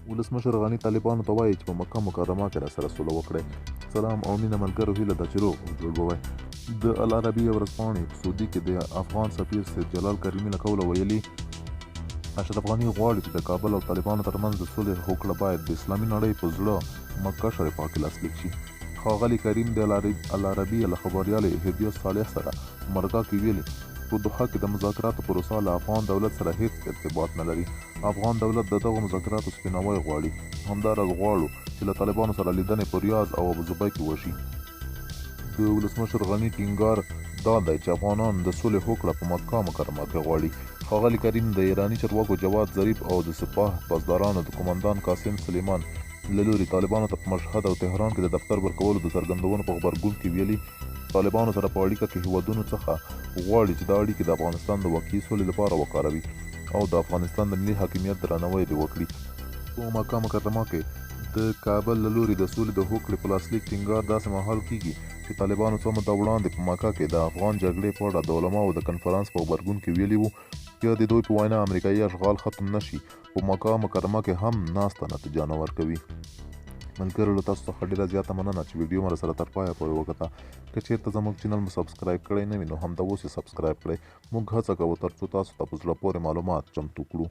ولسمشر غني طالبانو ته وایي چې په مکه مکرمه کې راسره سوله وکړئ. سلام او مینه ملګرو، هیله ده چې روغ او جوړ به وئ. د العربیه ورځپاڼې په سعودي کې د افغان سفیر سید جلال کریمي له قوله ویلي اشرف غني غواړي چې د کابل او طالبانو ترمنځ د صلح هوکړه باید د اسلامي نړۍ په زړه مکه شریفه کې لاسلیک شي. ښاغلي کریم د العربیه له خبریالې هدیه صالح سره مرکه کې ویلي په دوحه کې د مذاکراتو پروسه له افغان دولت سره هیڅ ارتباط نه لري. افغان دولت د دغو مذاکراتو سپیناوی غواړي. همداراز غواړو چې له طالبانو سره لیدنې په ریاض او ابوظبي کې وشي. د ولسمشر غني ټینګار دا دی چې افغانان د سولې هوکړه په مکه مکرمه کې غواړي. ښاغلي کریم د ایراني چارواکو جواد ظریف او د سپاه پاسدارانو د قومندان قاسم سلیمان له لوري طالبانو ته په مشهد او تهران کې د دفتر ورکولو د څرګندونو په غبرګون کې ویلي طالبانو سره په اړیکه کې هیوادونو څخه غواړي چې دا اړیکې د افغانستان د واقعي سولې لپاره وکاروي او د افغانستان د ملي حاکمیت درناوی دې وکړي. په مکه مکرمه کې د کابل له لوري د سولې د هوکړې په لاسلیک ټینګار داسې مهال کیږي چې طالبانو څو مده وړاندې په مکه کې د افغان جګړې په اړه د علماو د کنفرانس په غبرګون کې ویلي وو چې د دوی په وینا امریکایي اشغال ختم نشي په مکه مکرمه کې هم ناسته نتیجه نه ورکوي. ملګرو، له تاسو څخه ډېره زیاته مننه چې ویډیو مو سره تر پایه پورې وکړه. که چېرته زموږ چینل مو سبسکرایب کړی نه وي نو همدا اوس یې سبسکرایب کړئ. موږ هڅه کوو تر څو تاسو ته په زړه پورې معلومات چمتو کړو.